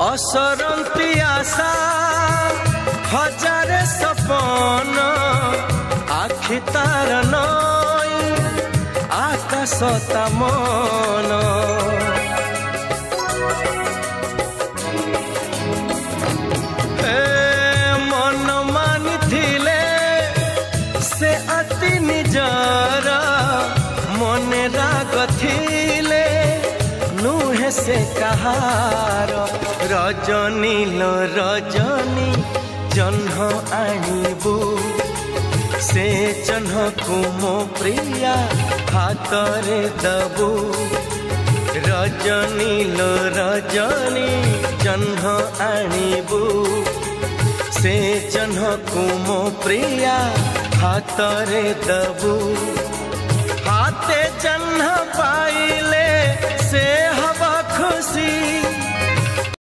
असरंती आशा हजारे सपन आखि तार नई आकाश ता मन मन मानि थिले से अति निजर मन राग थिले नुहे से कहार रजनी लो रजनी जन्ह आनिबू से जन्ह को मो प्रिया हाथ रे दबू रजनी लो रजनी जन्ह आनिबू से जन्ह को मो प्रिया हाथ रे दबू हाथे जन्ह पाइले से हवा खुशी